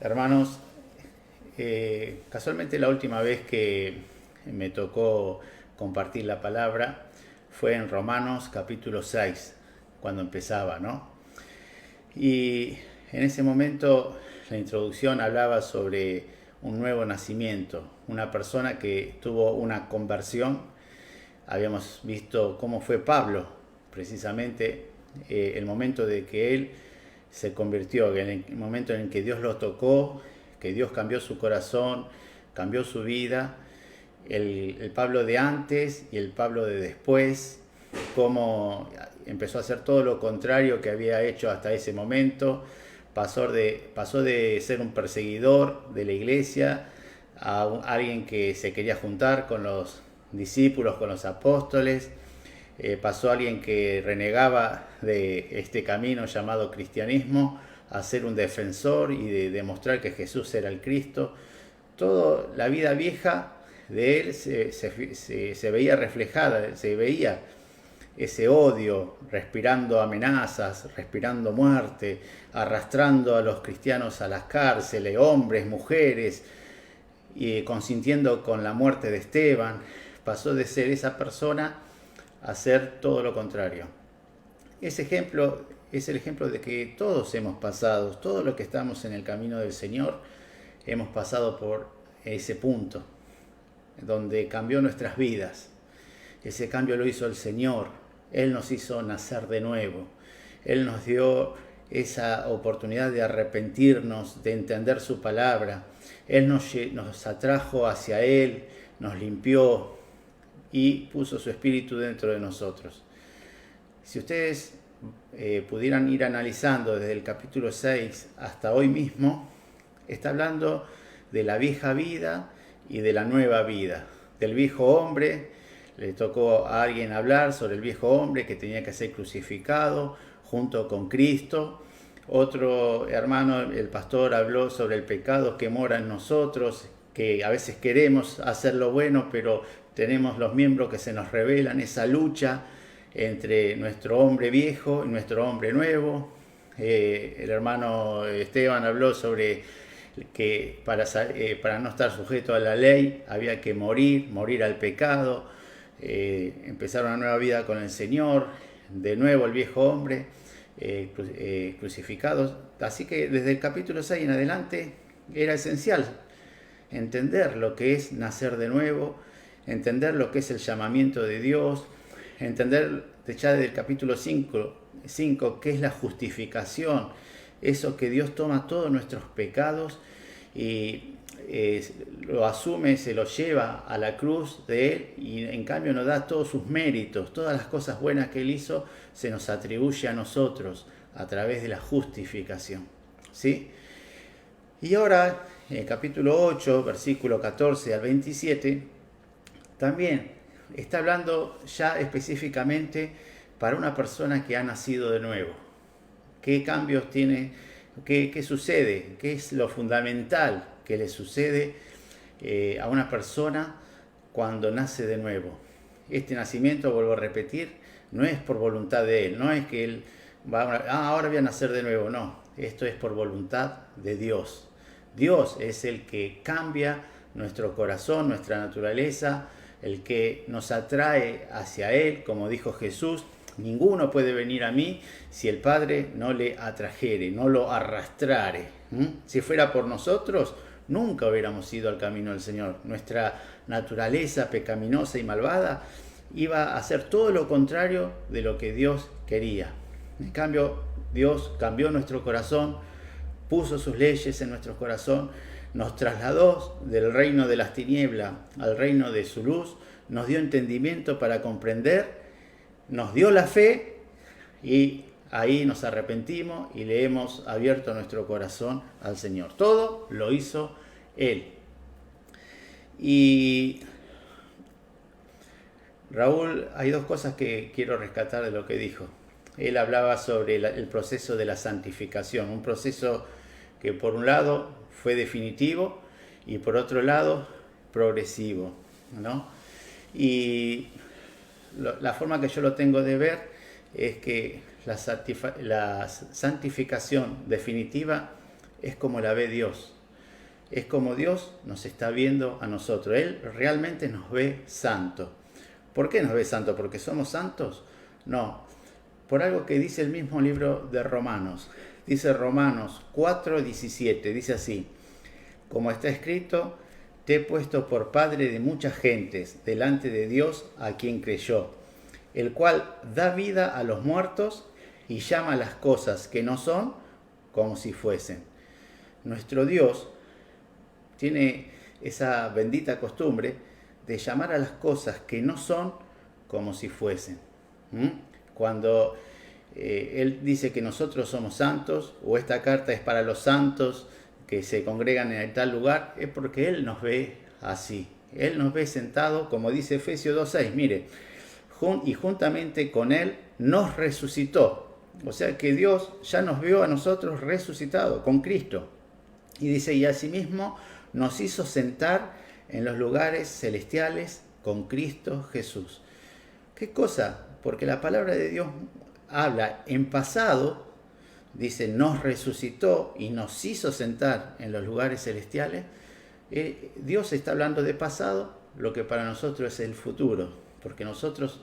Hermanos, casualmente la última vez que me tocó compartir la palabra fue en Romanos capítulo 6, cuando empezaba, ¿no? Y en ese momento la introducción hablaba sobre un nuevo nacimiento, una persona que tuvo una conversión. Habíamos visto cómo fue Pablo, precisamente el momento de que él se convirtió, en el momento en que Dios lo tocó, que Dios cambió su corazón, cambió su vida, el Pablo de antes y el Pablo de después, cómo empezó a hacer todo lo contrario que había hecho hasta ese momento, pasó de ser un perseguidor de la iglesia a alguien que se quería juntar con los discípulos, con los apóstoles. Pasó a alguien que renegaba de este camino llamado cristianismo a ser un defensor y de demostrar que Jesús era el Cristo. Toda la vida vieja de él se veía reflejada, se veía ese odio, respirando amenazas, respirando muerte, arrastrando a los cristianos a las cárceles, hombres, mujeres, y consintiendo con la muerte de Esteban. Pasó de ser esa persona hacer todo lo contrario. Ese ejemplo es el ejemplo de que todos hemos pasado, todos los que estamos en el camino del Señor, hemos pasado por ese punto donde cambió nuestras vidas. Ese cambio lo hizo el Señor. Él nos hizo nacer de nuevo. Él nos dio esa oportunidad de arrepentirnos, de entender su palabra. Él nos atrajo hacia Él, nos limpió y puso su espíritu dentro de nosotros. Si ustedes pudieran ir analizando desde el capítulo 6 hasta hoy mismo, está hablando de la vieja vida y de la nueva vida. Del viejo hombre, le tocó a alguien hablar sobre el viejo hombre que tenía que ser crucificado junto con Cristo. Otro hermano, el pastor, habló sobre el pecado que mora en nosotros, que a veces queremos hacer lo bueno, pero tenemos los miembros que se nos rebelan, esa lucha entre nuestro hombre viejo y nuestro hombre nuevo. El hermano Esteban habló sobre que para no estar sujeto a la ley había que morir al pecado, empezar una nueva vida con el Señor, de nuevo el viejo hombre, crucificados. Así que desde el capítulo 6 en adelante era esencial entender lo que es nacer de nuevo, entender lo que es el llamamiento de Dios, entender ya desde el capítulo 5 qué es la justificación, eso que Dios toma todos nuestros pecados y lo asume, se lo lleva a la cruz de Él y en cambio nos da todos sus méritos, todas las cosas buenas que Él hizo se nos atribuye a nosotros a través de la justificación, ¿sí? Y ahora, en el capítulo 8, versículo 14 al 27, también está hablando ya específicamente para una persona que ha nacido de nuevo. ¿Qué cambios tiene? ¿Qué sucede? ¿Qué es lo fundamental que le sucede a una persona cuando nace de nuevo? Este nacimiento, vuelvo a repetir, no es por voluntad de él, no es que él ahora voy a nacer de nuevo, no. Esto es por voluntad de Dios. Dios es el que cambia nuestro corazón, nuestra naturaleza, el que nos atrae hacia Él, como dijo Jesús. Ninguno puede venir a mí si el Padre no le atrajere, no lo arrastrare. Si fuera por nosotros, nunca hubiéramos ido al camino del Señor. Nuestra naturaleza pecaminosa y malvada iba a hacer todo lo contrario de lo que Dios quería. En cambio, Dios cambió nuestro corazón, puso sus leyes en nuestro corazón, nos trasladó del reino de las tinieblas al reino de su luz, nos dio entendimiento para comprender, nos dio la fe y ahí nos arrepentimos y le hemos abierto nuestro corazón al Señor. Todo lo hizo Él. Y Raúl, hay dos cosas que quiero rescatar de lo que dijo. Él hablaba sobre el proceso de la santificación, un proceso que por un lado fue definitivo y por otro lado progresivo, ¿no? Y la forma que yo lo tengo de ver es que la santificación definitiva es como la ve Dios. Es como Dios nos está viendo a nosotros. Él realmente nos ve santo. ¿Por qué nos ve santo? ¿Porque somos santos? No, por algo que dice el mismo libro de Romanos. Dice Romanos 4:17, dice así: como está escrito, te he puesto por padre de muchas gentes delante de Dios a quien creyó, el cual da vida a los muertos y llama a las cosas que no son como si fuesen. Nuestro Dios tiene esa bendita costumbre de llamar a las cosas que no son como si fuesen. Cuando Él dice que nosotros somos santos, o esta carta es para los santos que se congregan en tal lugar, es porque Él nos ve así. Él nos ve sentado, como dice Efesios 2:6, mire, y juntamente con Él nos resucitó. O sea que Dios ya nos vio a nosotros resucitados con Cristo. Y dice, y asimismo nos hizo sentar en los lugares celestiales con Cristo Jesús. ¿Qué cosa? Porque la palabra de Dios habla en pasado, dice, nos resucitó y nos hizo sentar en los lugares celestiales. Dios está hablando de pasado, lo que para nosotros es el futuro, porque nosotros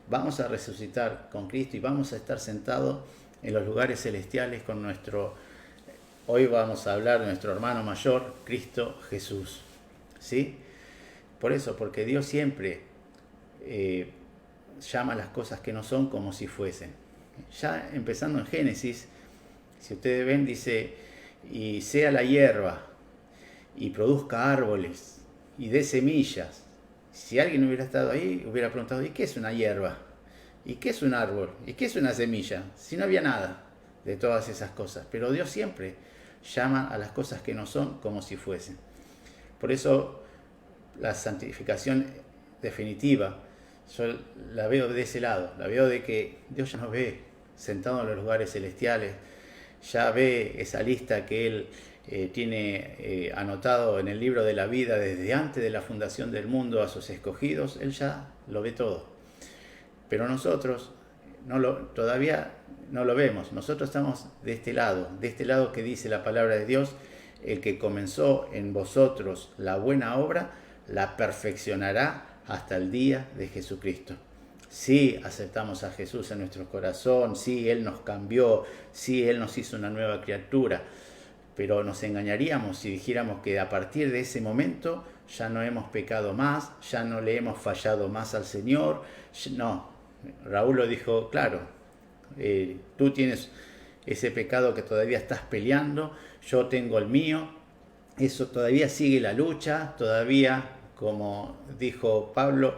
vamos a resucitar con Cristo y vamos a estar sentados en los lugares celestiales con hoy vamos a hablar de nuestro hermano mayor, Cristo Jesús. ¿Sí? Por eso, porque Dios siempre llama las cosas que no son como si fuesen. Ya empezando en Génesis, si ustedes ven, dice, y sea la hierba, y produzca árboles, y dé semillas. Si alguien hubiera estado ahí, hubiera preguntado, ¿y qué es una hierba? ¿Y qué es un árbol? ¿Y qué es una semilla? Si no había nada de todas esas cosas. Pero Dios siempre llama a las cosas que no son como si fuesen. Por eso la santificación definitiva, yo la veo de ese lado, la veo de que Dios ya nos ve sentados en los lugares celestiales, ya ve esa lista que Él tiene anotado en el libro de la vida desde antes de la fundación del mundo a sus escogidos. Él ya lo ve todo. Pero nosotros todavía no lo vemos. Nosotros estamos de este lado que dice la palabra de Dios, el que comenzó en vosotros la buena obra, la perfeccionará hasta el día de Jesucristo. Sí, aceptamos a Jesús en nuestro corazón, sí, Él nos cambió, sí, Él nos hizo una nueva criatura, pero nos engañaríamos si dijéramos que a partir de ese momento ya no hemos pecado más, ya no le hemos fallado más al Señor. No, Raúl lo dijo claro, tú tienes ese pecado que todavía estás peleando, yo tengo el mío, eso todavía sigue la lucha, todavía, como dijo Pablo,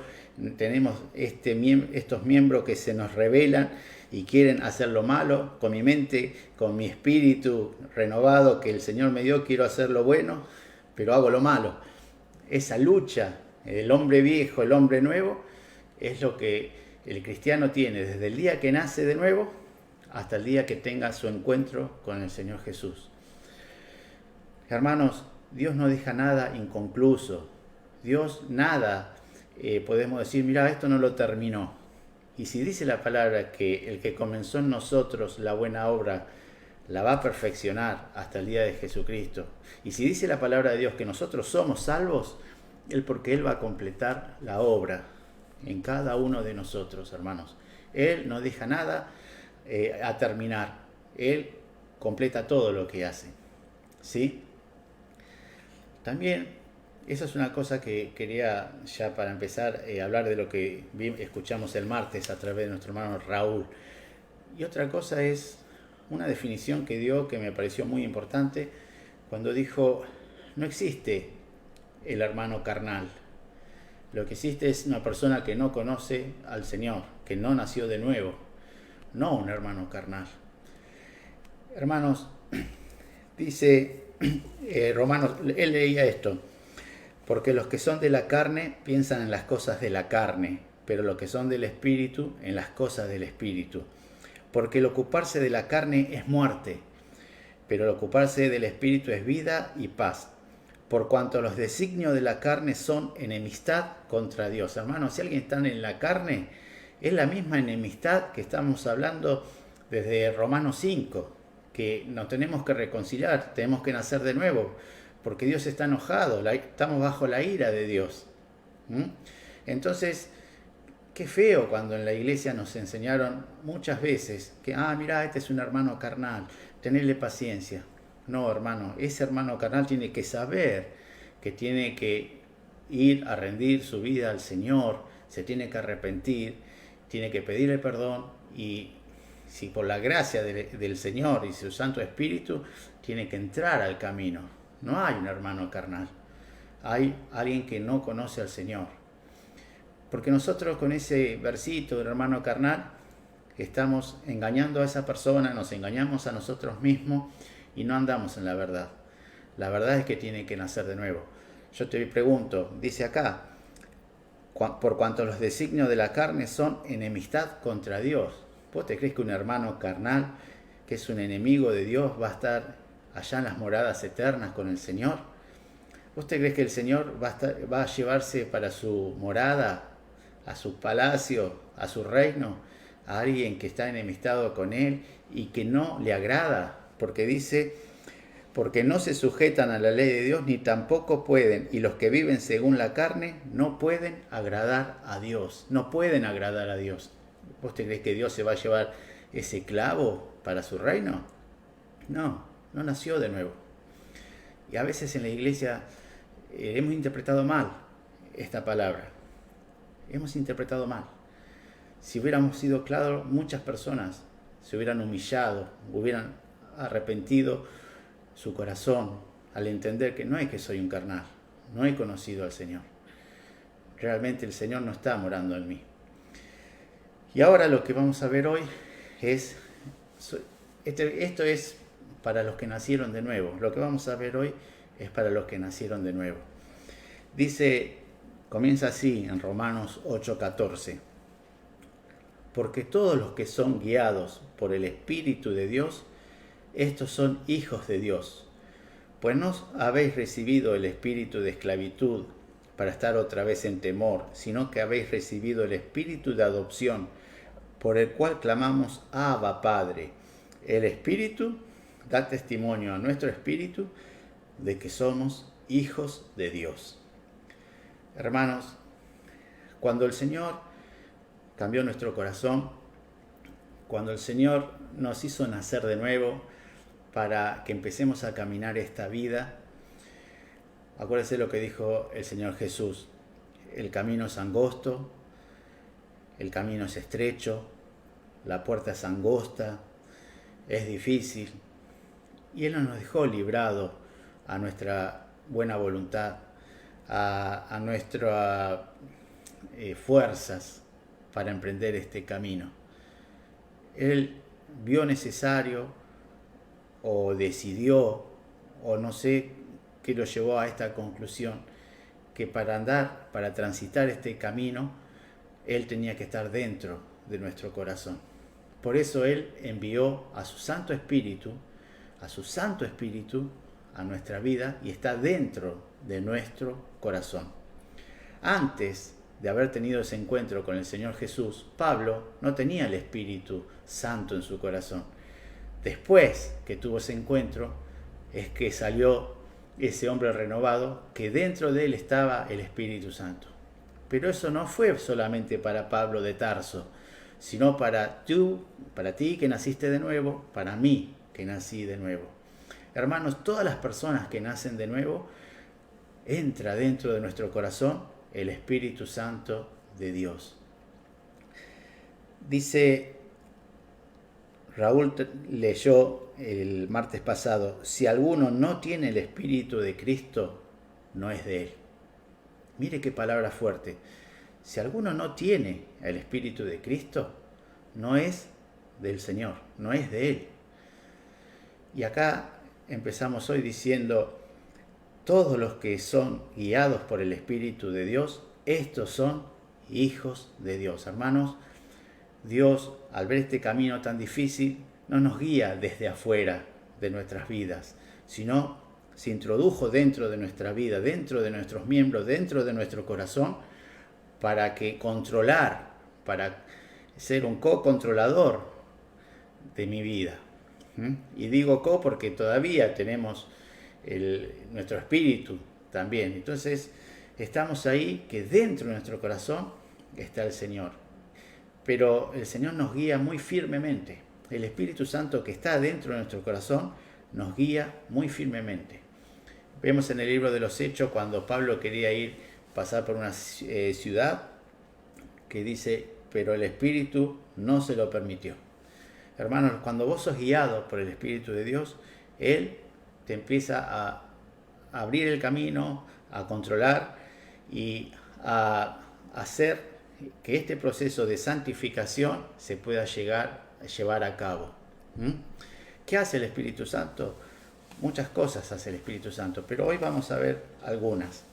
tenemos estos miembros que se nos rebelan y quieren hacer lo malo. Con mi mente, con mi espíritu renovado que el Señor me dio, quiero hacer lo bueno, pero hago lo malo. Esa lucha, el hombre viejo, el hombre nuevo, es lo que el cristiano tiene desde el día que nace de nuevo hasta el día que tenga su encuentro con el Señor Jesús. Hermanos, Dios no deja nada inconcluso. Dios nada podemos decir, mira, esto no lo terminó. Y si dice la palabra que el que comenzó en nosotros la buena obra la va a perfeccionar hasta el día de Jesucristo, y si dice la palabra de Dios que nosotros somos salvos, porque Él va a completar la obra en cada uno de nosotros, hermanos. Él no deja nada a terminar. Él completa todo lo que hace. ¿Sí? También, esa es una cosa que quería ya para empezar a hablar de lo que escuchamos el martes a través de nuestro hermano Raúl. Y otra cosa es una definición que dio que me pareció muy importante cuando dijo, no existe el hermano carnal. Lo que existe es una persona que no conoce al Señor, que no nació de nuevo, no un hermano carnal. Hermanos, dice Romanos, él leía esto, porque los que son de la carne piensan en las cosas de la carne, pero los que son del Espíritu en las cosas del Espíritu. Porque el ocuparse de la carne es muerte, pero el ocuparse del Espíritu es vida y paz. Por cuanto los designios de la carne son enemistad contra Dios. Hermanos, si alguien está en la carne, es la misma enemistad que estamos hablando desde Romanos 5, que nos tenemos que reconciliar, tenemos que nacer de nuevo, porque Dios está enojado, estamos bajo la ira de Dios. Entonces, qué feo cuando en la iglesia nos enseñaron muchas veces que, mira, este es un hermano carnal, tenerle paciencia. No, hermano, ese hermano carnal tiene que saber que tiene que ir a rendir su vida al Señor, se tiene que arrepentir, tiene que pedirle perdón y si por la gracia del Señor y su Santo Espíritu, tiene que entrar al camino. No hay un hermano carnal, hay alguien que no conoce al Señor. Porque nosotros con ese versito del hermano carnal estamos engañando a esa persona, nos engañamos a nosotros mismos y no andamos en la verdad. La verdad es que tiene que nacer de nuevo. Yo te pregunto, dice acá, por cuanto los designios de la carne son enemistad contra Dios. ¿Vos te crees que un hermano carnal, que es un enemigo de Dios, va a estar allá en las moradas eternas con el Señor? ¿Vos te crees que el Señor va a llevarse para su morada, a su palacio, a su reino, a alguien que está enemistado con Él y que no le agrada? Porque dice, porque no se sujetan a la ley de Dios ni tampoco pueden, y los que viven según la carne no pueden agradar a Dios, no pueden agradar a Dios. ¿Vos te crees que Dios se va a llevar ese clavo para su reino? No, no nació de nuevo. Y a veces en la iglesia hemos interpretado mal esta palabra. Hemos interpretado mal. Si hubiéramos sido claros, muchas personas se hubieran humillado, hubieran arrepentido su corazón al entender que no es que soy un carnal, no he conocido al Señor. Realmente el Señor no está morando en mí. Y ahora lo que vamos a ver hoy es, esto es para los que nacieron de nuevo. Lo que vamos a ver hoy es para los que nacieron de nuevo. Comienza así en Romanos 8:14. Porque todos los que son guiados por el Espíritu de Dios, estos son hijos de Dios. Pues no habéis recibido el espíritu de esclavitud para estar otra vez en temor, sino que habéis recibido el espíritu de adopción, por el cual clamamos Abba, Padre. El Espíritu da testimonio a nuestro espíritu de que somos hijos de Dios. Hermanos, cuando el Señor cambió nuestro corazón, cuando el Señor nos hizo nacer de nuevo para que empecemos a caminar esta vida, acuérdense lo que dijo el Señor Jesús: el camino es angosto, el camino es estrecho, la puerta es angosta, es difícil, y Él no nos dejó librado a nuestra buena voluntad, a nuestras fuerzas para emprender este camino. Él vio necesario o decidió, o no sé qué lo llevó a esta conclusión, que para transitar este camino, Él tenía que estar dentro de nuestro corazón. Por eso Él envió a su Santo Espíritu, a nuestra vida, y está dentro de nuestro corazón. Antes de haber tenido ese encuentro con el Señor Jesús, Pablo no tenía el Espíritu Santo en su corazón. Después que tuvo ese encuentro, es que salió ese hombre renovado, que dentro de él estaba el Espíritu Santo. Pero eso no fue solamente para Pablo de Tarso, sino para ti que naciste de nuevo, para mí que nací de nuevo. Hermanos, todas las personas que nacen de nuevo, entra dentro de nuestro corazón el Espíritu Santo de Dios. Dice, Raúl leyó el martes pasado, si alguno no tiene el Espíritu de Cristo, no es de Él. Mire qué palabra fuerte. Si alguno no tiene el Espíritu de Cristo, no es del Señor, no es de Él. Y acá empezamos hoy diciendo, todos los que son guiados por el Espíritu de Dios, estos son hijos de Dios. Hermanos, Dios, al ver este camino tan difícil, no nos guía desde afuera de nuestras vidas, sino se introdujo dentro de nuestra vida, dentro de nuestros miembros, dentro de nuestro corazón, para ser un co-controlador de mi vida. ¿Mm? Y digo porque todavía tenemos nuestro espíritu también. Entonces estamos ahí, que dentro de nuestro corazón está el Señor. Pero el Señor nos guía muy firmemente. El Espíritu Santo que está dentro de nuestro corazón nos guía muy firmemente. Vemos en el libro de los Hechos cuando Pablo quería pasar por una ciudad, que dice, pero el Espíritu no se lo permitió. Hermanos, cuando vos sos guiado por el Espíritu de Dios, Él te empieza a abrir el camino, a controlar y a hacer que este proceso de santificación se pueda llevar a cabo. ¿Mm? ¿Qué hace el Espíritu Santo? Muchas cosas hace el Espíritu Santo, pero hoy vamos a ver algunas.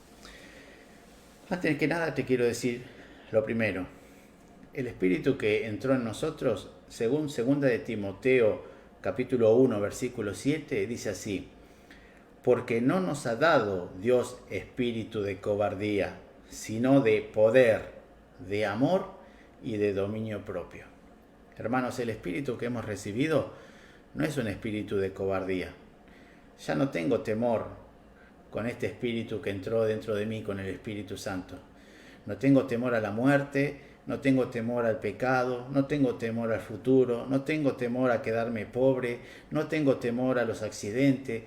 Antes que nada te quiero decir lo primero. El Espíritu que entró en nosotros, según 2 de Timoteo capítulo 1 versículo 7, dice así: porque no nos ha dado Dios espíritu de cobardía, sino de poder, de amor y de dominio propio. Hermanos, el espíritu que hemos recibido no es un espíritu de cobardía. Ya no tengo temor con este espíritu que entró dentro de mí, con el Espíritu Santo. No tengo temor a la muerte, no tengo temor al pecado, no tengo temor al futuro, no tengo temor a quedarme pobre, no tengo temor a los accidentes.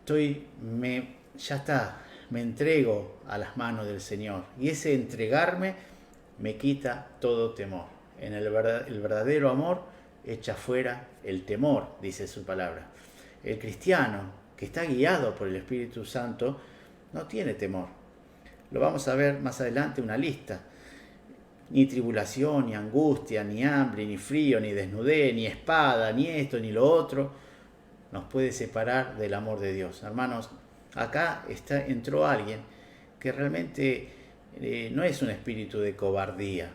Ya está, me entrego a las manos del Señor. Y ese entregarme me quita todo temor. El verdadero amor echa fuera el temor, dice su palabra. El cristiano que está guiado por el Espíritu Santo no tiene temor. Lo vamos a ver más adelante, una lista. Ni tribulación, ni angustia, ni hambre, ni frío, ni desnudez, ni espada, ni esto, ni lo otro, nos puede separar del amor de Dios. Hermanos, acá entró alguien que realmente no es un espíritu de cobardía,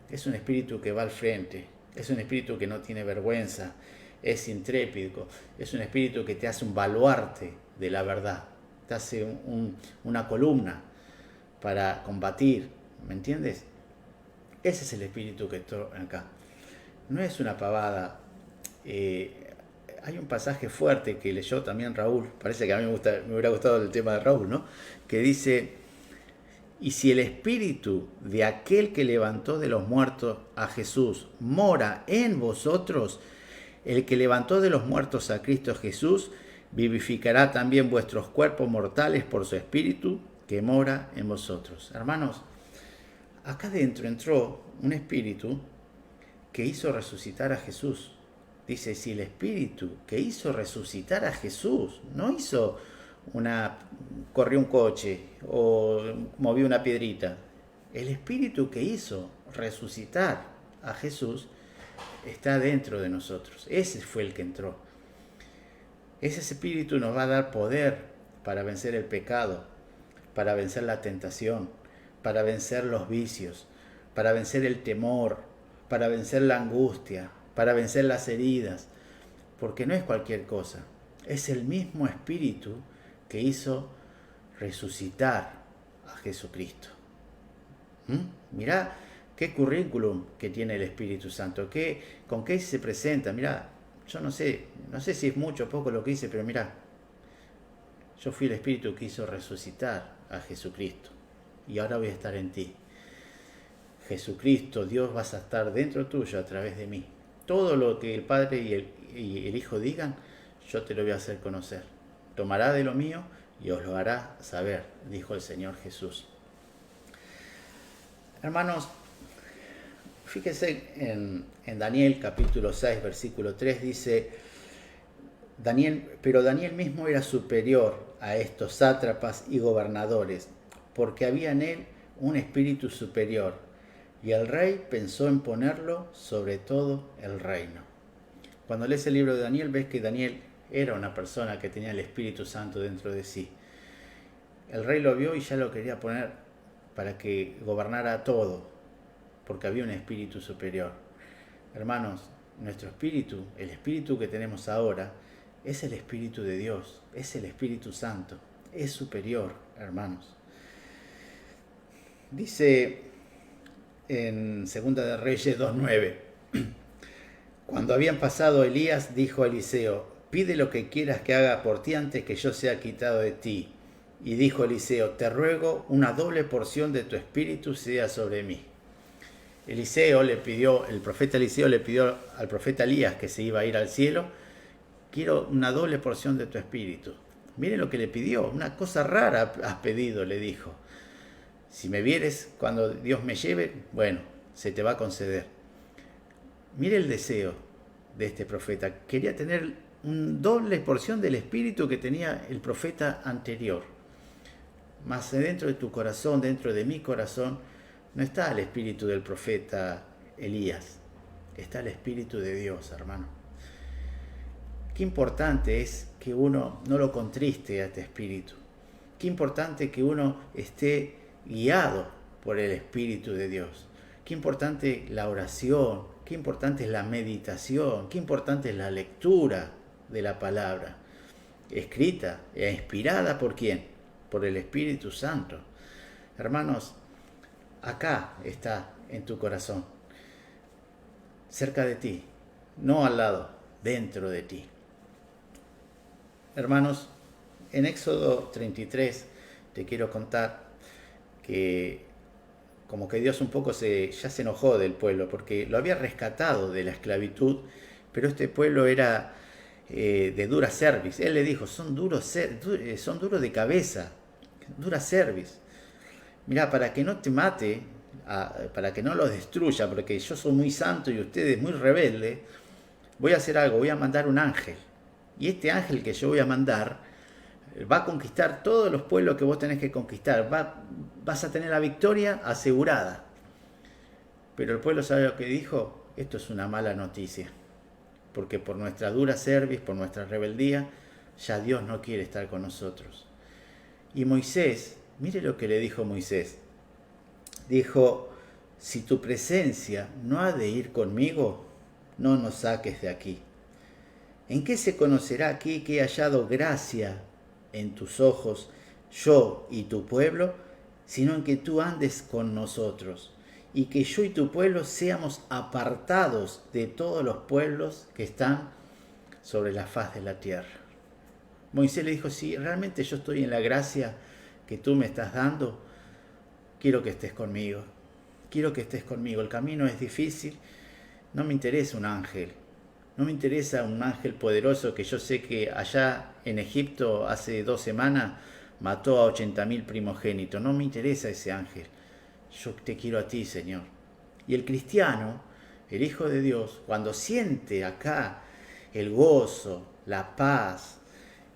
es un espíritu que va al frente, es un espíritu que no tiene vergüenza, es intrépido, es un espíritu que te hace un baluarte de la verdad, te hace una columna para combatir, ¿me entiendes? Ese es el espíritu que está acá. No es una pavada. Hay un pasaje fuerte que leyó también Raúl, parece que a mí me hubiera gustado el tema de Raúl, ¿no? Que dice: y si el espíritu de aquel que levantó de los muertos a Jesús mora en vosotros, el que levantó de los muertos a Cristo Jesús vivificará también vuestros cuerpos mortales por su espíritu que mora en vosotros. Hermanos, acá dentro entró un espíritu que hizo resucitar a Jesús. Dice, si el espíritu que hizo resucitar a Jesús no corrió un coche o movió una piedrita, el espíritu que hizo resucitar a Jesús está dentro de nosotros. Ese fue el que entró. Ese espíritu nos va a dar poder para vencer el pecado, para vencer la tentación, para vencer los vicios, para vencer el temor, para vencer la angustia, para vencer las heridas, porque no es cualquier cosa, es el mismo espíritu que hizo resucitar a Jesucristo. Mirá qué currículum que tiene el Espíritu Santo, con qué se presenta. Mirá, yo no sé si es mucho o poco lo que hice, pero mirá, yo fui el Espíritu que hizo resucitar a Jesucristo y ahora voy a estar en ti. Jesucristo, Dios, vas a estar dentro tuyo a través de mí. Todo lo que el Padre y el Hijo digan, yo te lo voy a hacer conocer. Tomará de lo mío y os lo hará saber, dijo el Señor Jesús. Hermanos, fíjense en Daniel capítulo 6, versículo 3, dice, pero Daniel mismo era superior a estos sátrapas y gobernadores, porque había en él un espíritu superior, y el rey pensó en ponerlo sobre todo el reino. Cuando lees el libro de Daniel, ves que Daniel era una persona que tenía el Espíritu Santo dentro de sí. El rey lo vio y ya lo quería poner para que gobernara todo, porque había un espíritu superior. Hermanos, nuestro espíritu, el espíritu que tenemos ahora, es el Espíritu de Dios, es el Espíritu Santo, es superior, hermanos. Dice en 2 de Reyes 2:9, Cuando habían pasado Elías, dijo a Eliseo: pide lo que quieras que haga por ti antes que yo sea quitado de ti. Y dijo Eliseo: te ruego, una doble porción de tu espíritu sea sobre mí. El profeta Eliseo le pidió al profeta Elías, que se iba a ir al cielo: quiero una doble porción de tu espíritu. Miren lo que le pidió, una cosa rara has pedido, le dijo. Si me vieres cuando Dios me lleve, bueno, se te va a conceder. Mire el deseo de este profeta. Quería tener una doble porción del espíritu que tenía el profeta anterior. Mas dentro de tu corazón, dentro de mi corazón, no está el espíritu del profeta Elías. Está el espíritu de Dios, hermano. Qué importante es que uno no lo contriste a este espíritu. Qué importante que uno esté guiado por el espíritu de Dios. Qué importante la oración, qué importante es la meditación, qué importante es la lectura de la palabra, escrita e inspirada ¿por quién? Por el Espíritu Santo. Hermanos, acá está en tu corazón, cerca de ti, no al lado, dentro de ti. Hermanos, en Éxodo 33 te quiero contar que como que Dios un poco ya se enojó del pueblo, porque lo había rescatado de la esclavitud, pero este pueblo era de dura cerviz. Él le dijo: son duros de cabeza, dura cerviz. Mirá, para que no te mate, para que no los destruya, porque yo soy muy santo y ustedes muy rebeldes, voy a hacer algo, voy a mandar un ángel. Y este ángel que yo voy a mandar va a conquistar todos los pueblos que vos tenés que conquistar. Vas a tener la victoria asegurada. Pero el pueblo, ¿sabe lo que dijo? Esto es una mala noticia. Porque por nuestra dura cerviz, por nuestra rebeldía, ya Dios no quiere estar con nosotros. Y Moisés, mire lo que le dijo Moisés. Dijo: si tu presencia no ha de ir conmigo, no nos saques de aquí. ¿En qué se conocerá aquí que he hallado gracia en tus ojos, yo y tu pueblo, sino en que tú andes con nosotros, y que yo y tu pueblo seamos apartados de todos los pueblos que están sobre la faz de la tierra? Moisés le dijo: si realmente yo estoy en la gracia que tú me estás dando, quiero que estés conmigo, quiero que estés conmigo. El camino es difícil, no me interesa un ángel. No me interesa un ángel poderoso que yo sé que allá en Egipto hace 2 semanas mató a 80.000 primogénitos. No me interesa ese ángel. Yo te quiero a ti, Señor. Y el cristiano, el Hijo de Dios, cuando siente acá el gozo, la paz,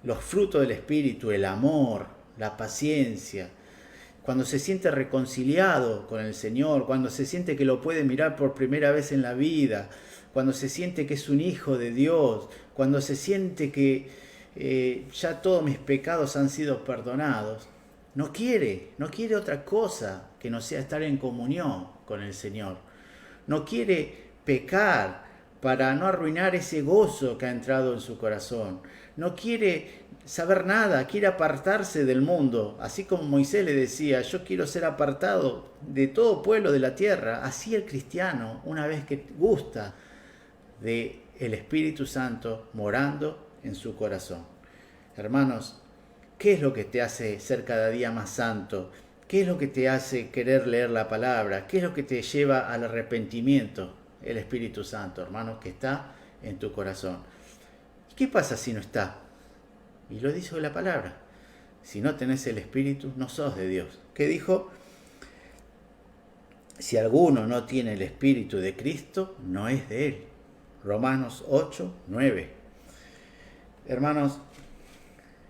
los frutos del Espíritu, el amor, la paciencia, cuando se siente reconciliado con el Señor, cuando se siente que lo puede mirar por primera vez en la vida, cuando se siente que es un hijo de Dios, cuando se siente que ya todos mis pecados han sido perdonados, no quiere otra cosa que no sea estar en comunión con el Señor. No quiere pecar para no arruinar ese gozo que ha entrado en su corazón. No quiere saber nada, quiere apartarse del mundo. Así como Moisés le decía: yo quiero ser apartado de todo pueblo de la tierra. Así el cristiano, una vez que gusta de el Espíritu Santo morando en su corazón. Hermanos, ¿qué es lo que te hace ser cada día más santo? ¿Qué es lo que te hace querer leer la palabra? ¿Qué es lo que te lleva al arrepentimiento? El Espíritu Santo, hermanos, que está en tu corazón. ¿Y qué pasa si no está? Y lo dice la palabra: si no tenés el Espíritu, no sos de Dios. ¿Qué dijo? Si alguno no tiene el Espíritu de Cristo, no es de él. Romanos 8, 9. Hermanos,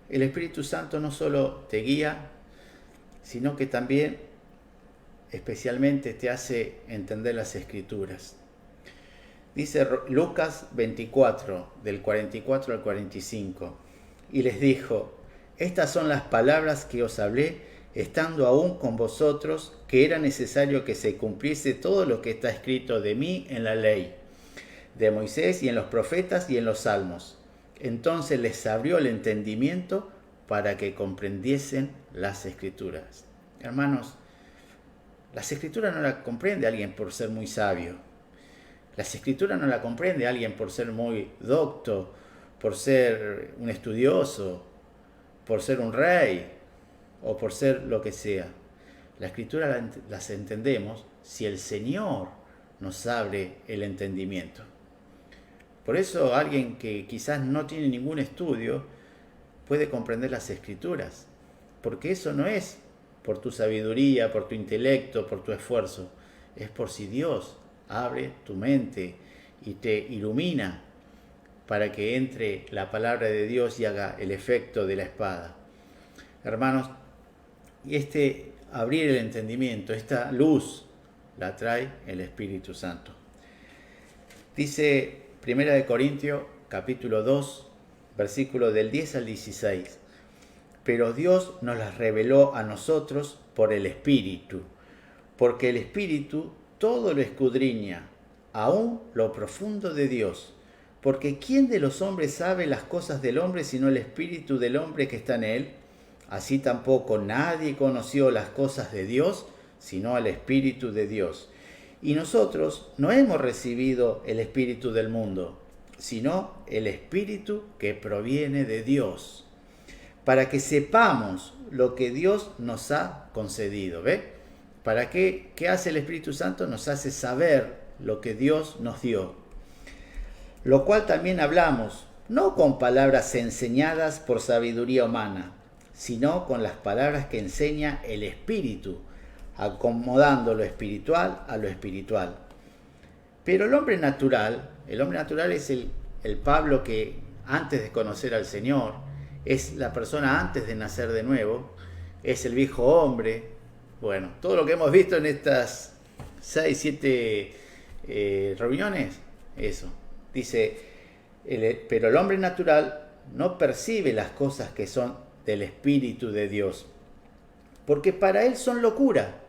el Espíritu Santo no solo te guía, sino que también especialmente te hace entender las Escrituras. Dice Lucas 24, del 44 al 45, y les dijo: estas son las palabras que os hablé estando aún con vosotros, que era necesario que se cumpliese todo lo que está escrito de mí en la ley de Moisés y en los profetas y en los salmos. Entonces les abrió el entendimiento para que comprendiesen las Escrituras. Hermanos, las Escrituras no las comprende alguien por ser muy sabio. Las escrituras no la comprende alguien por ser muy docto, por ser un estudioso, por ser un rey o por ser lo que sea. La escritura las entendemos si el Señor nos abre el entendimiento. Por eso alguien que quizás no tiene ningún estudio puede comprender las escrituras, porque eso no es por tu sabiduría, por tu intelecto, por tu esfuerzo, es por si Dios abre tu mente y te ilumina para que entre la palabra de Dios y haga el efecto de la espada. Hermanos, y abrir el entendimiento, esta luz, la trae el Espíritu Santo. Dice 1 Corintios capítulo 2, versículo del 10 al 16. Pero Dios nos las reveló a nosotros por el Espíritu, porque el Espíritu todo lo escudriña, aún lo profundo de Dios. Porque ¿quién de los hombres sabe las cosas del hombre sino el Espíritu del hombre que está en él? Así tampoco nadie conoció las cosas de Dios sino al Espíritu de Dios. Y nosotros no hemos recibido el Espíritu del mundo, sino el Espíritu que proviene de Dios, para que sepamos lo que Dios nos ha concedido. ¿Ve? ¿Para qué? ¿Qué hace el Espíritu Santo? Nos hace saber lo que Dios nos dio. Lo cual también hablamos, no con palabras enseñadas por sabiduría humana, sino con las palabras que enseña el Espíritu, acomodando lo espiritual a lo espiritual. Pero el hombre natural es el Pablo que antes de conocer al Señor, es la persona antes de nacer de nuevo, es el viejo hombre. Bueno, todo lo que hemos visto en estas 6, 7 reuniones, eso. Dice, pero el hombre natural no percibe las cosas que son del Espíritu de Dios, porque para él son locura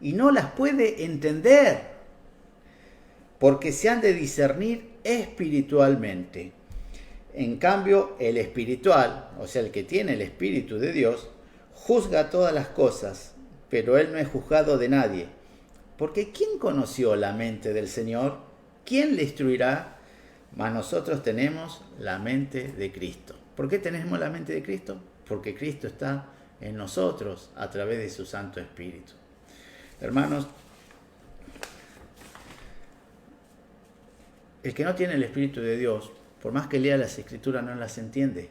y no las puede entender, porque se han de discernir espiritualmente. En cambio, el espiritual, o sea, el que tiene el Espíritu de Dios, juzga todas las cosas, pero él no es juzgado de nadie. Porque ¿quién conoció la mente del Señor? ¿Quién le instruirá? Mas nosotros tenemos la mente de Cristo. ¿Por qué tenemos la mente de Cristo? Porque Cristo está en nosotros a través de su Santo Espíritu. Hermanos, el que no tiene el Espíritu de Dios, por más que lea las Escrituras, no las entiende.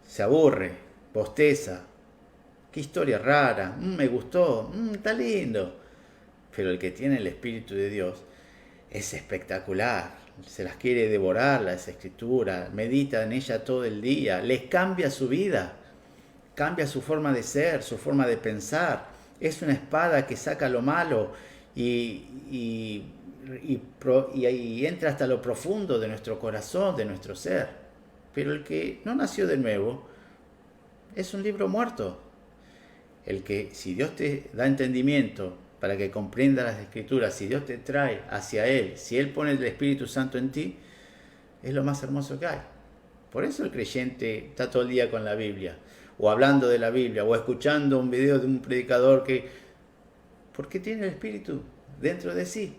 Se aburre, bosteza. Qué historia rara, me gustó, está lindo. Pero el que tiene el Espíritu de Dios es espectacular. Se las quiere devorar las Escrituras, medita en ella todo el día, les cambia su vida, cambia su forma de ser, su forma de pensar. Es una espada que saca lo malo y entra hasta lo profundo de nuestro corazón, de nuestro ser. Pero el que no nació de nuevo es un libro muerto. El que, si Dios te da entendimiento para que comprenda las Escrituras, si Dios te trae hacia Él, si Él pone el Espíritu Santo en ti, es lo más hermoso que hay. Por eso el creyente está todo el día con la Biblia, o hablando de la Biblia, o escuchando un video de un predicador porque tiene el Espíritu dentro de sí.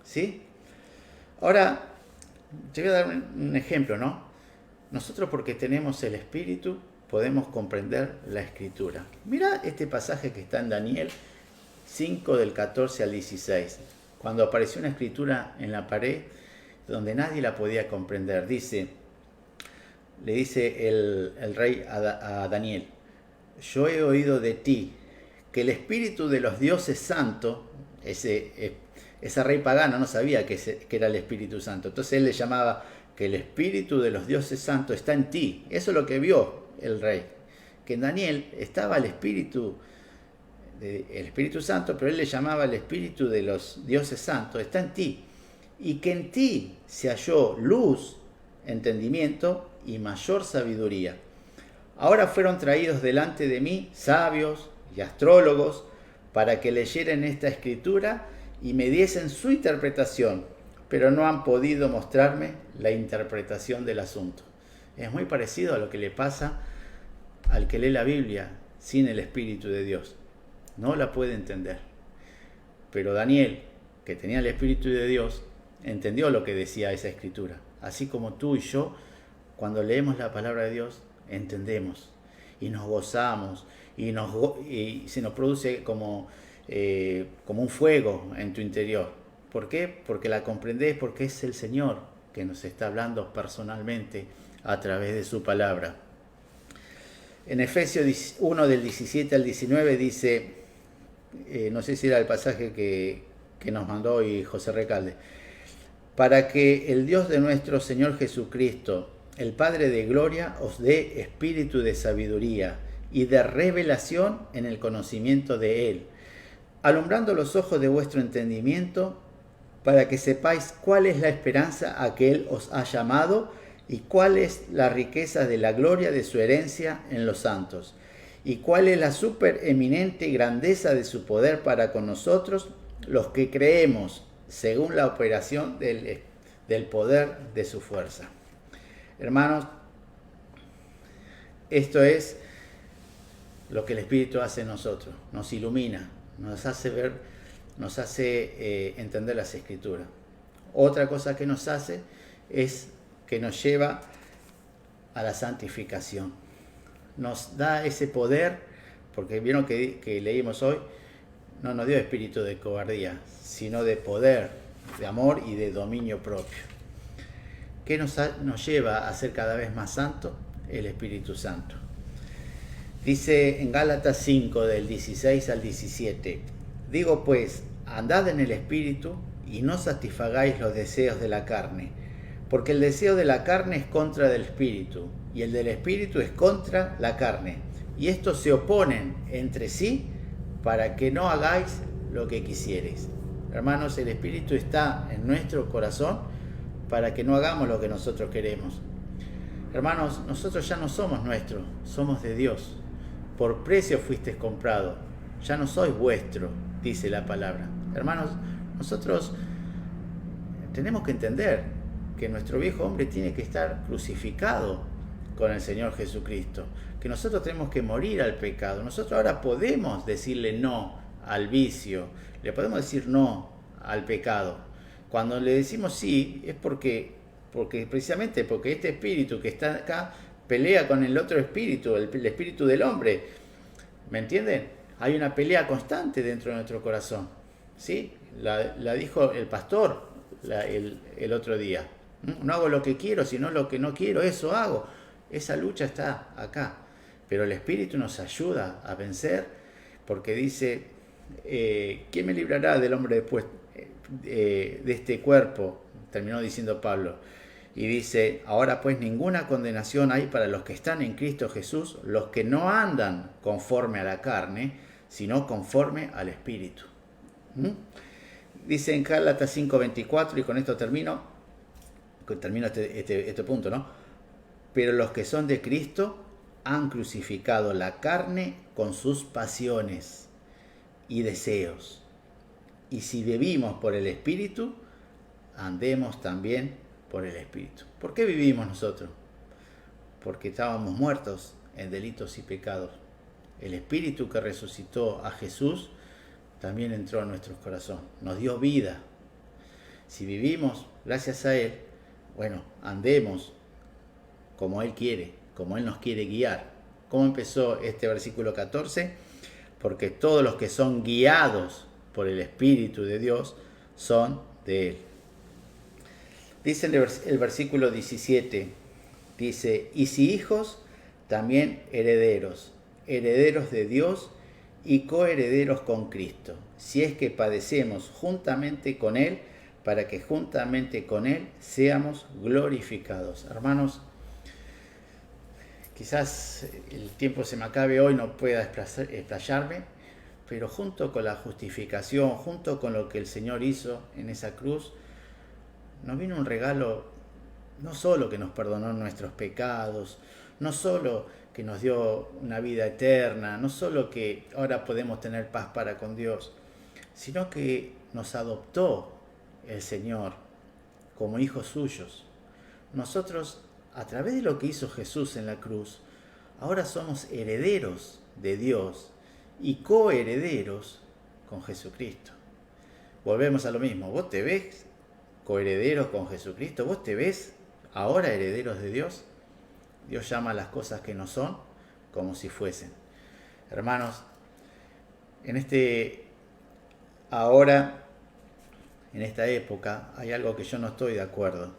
¿Sí? Ahora, te voy a dar un ejemplo, ¿no? Nosotros, porque tenemos el Espíritu, podemos comprender la Escritura. Mira este pasaje que está en Daniel 5 del 14 al 16, cuando apareció una escritura en la pared donde nadie la podía comprender. Le dice el rey a Daniel: yo he oído de ti que el espíritu de los dioses santos, ese rey pagano no sabía que era el Espíritu Santo, entonces él le llamaba que el espíritu de los dioses santos está en ti. Eso es lo que vio el rey, que en Daniel estaba el Espíritu Santo, pero él le llamaba el espíritu de los dioses santos, está en ti, y que en ti se halló luz, entendimiento y mayor sabiduría. Ahora fueron traídos delante de mí sabios y astrólogos para que leyeran esta escritura y me diesen su interpretación, pero no han podido mostrarme la interpretación del asunto. Es muy parecido a lo que le pasa al que lee la Biblia sin el Espíritu de Dios. No la puede entender. Pero Daniel, que tenía el Espíritu de Dios, entendió lo que decía esa escritura. Así como tú y yo, cuando leemos la palabra de Dios, entendemos y nos gozamos y se nos produce como un fuego en tu interior. ¿Por qué? Porque la comprendés, porque es el Señor que nos está hablando personalmente a través de su palabra. En Efesios 1 del 17 al 19 dice, no sé si era el pasaje que nos mandó hoy José Recalde, para que el Dios de nuestro Señor Jesucristo, el Padre de gloria, os dé espíritu de sabiduría y de revelación en el conocimiento de Él, alumbrando los ojos de vuestro entendimiento, para que sepáis cuál es la esperanza a que Él os ha llamado y cuál es la riqueza de la gloria de su herencia en los santos, y cuál es la supereminente grandeza de su poder para con nosotros, los que creemos, según la operación del poder de su fuerza. Hermanos, esto es lo que el Espíritu hace en nosotros, nos ilumina, nos hace ver, nos hace entender las Escrituras. Otra cosa que nos hace es que nos lleva a la santificación. Nos da ese poder, porque vieron que leímos hoy, no nos dio espíritu de cobardía, sino de poder, de amor y de dominio propio. ¿Qué nos lleva a ser cada vez más santos? El Espíritu Santo. Dice en Gálatas 5, del 16 al 17, digo pues, andad en el Espíritu y no satisfagáis los deseos de la carne, porque el deseo de la carne es contra del Espíritu, y el del Espíritu es contra la carne, y estos se oponen entre sí para que no hagáis lo que quisiereis. Hermanos, el Espíritu está en nuestro corazón para que no hagamos lo que nosotros queremos. Hermanos, nosotros ya no somos nuestros, somos de Dios. Por precio fuisteis comprados, ya no sois vuestro, dice la palabra. Hermanos, nosotros tenemos que entender que nuestro viejo hombre tiene que estar crucificado con el Señor Jesucristo, que nosotros tenemos que morir al pecado. Nosotros ahora podemos decirle no al vicio, le podemos decir no al pecado. Cuando le decimos sí es porque precisamente porque este espíritu que está acá pelea con el otro espíritu, el espíritu del hombre. ¿Me entienden? Hay una pelea constante dentro de nuestro corazón. ¿Sí? La dijo el pastor el otro día. No hago lo que quiero, sino lo que no quiero, eso hago. Esa lucha está acá. Pero el Espíritu nos ayuda a vencer, porque dice, ¿quién me librará del hombre después de este cuerpo? Terminó diciendo Pablo. Y dice, ahora pues ninguna condenación hay para los que están en Cristo Jesús, los que no andan conforme a la carne, sino conforme al Espíritu. Dice en Gálatas 5:24, y con esto termino este punto, ¿no? Pero los que son de Cristo han crucificado la carne con sus pasiones y deseos. Y si vivimos por el Espíritu, andemos también por el Espíritu. ¿Por qué vivimos nosotros? Porque estábamos muertos en delitos y pecados. El Espíritu que resucitó a Jesús también entró en nuestros corazones, nos dio vida. Si vivimos gracias a Él, bueno, andemos como Él quiere, como Él nos quiere guiar. ¿Cómo empezó este versículo 14? Porque todos los que son guiados por el Espíritu de Dios son de Él. Dice el versículo 17, dice, y si hijos, también herederos, herederos de Dios y coherederos con Cristo, si es que padecemos juntamente con Él, para que juntamente con Él seamos glorificados. Hermanos, quizás el tiempo se me acabe hoy, no pueda explayarme, pero junto con la justificación, junto con lo que el Señor hizo en esa cruz, nos vino un regalo, no solo que nos perdonó nuestros pecados, no solo que nos dio una vida eterna, no solo que ahora podemos tener paz para con Dios, sino que nos adoptó el Señor como hijos suyos. Nosotros, a través de lo que hizo Jesús en la cruz, ahora somos herederos de Dios y coherederos con Jesucristo. Volvemos a lo mismo, vos te ves coherederos con Jesucristo. ¿Vos te ves ahora herederos de Dios? Dios llama a las cosas que no son como si fuesen. Hermanos, ahora, en esta época, hay algo que yo no estoy de acuerdo.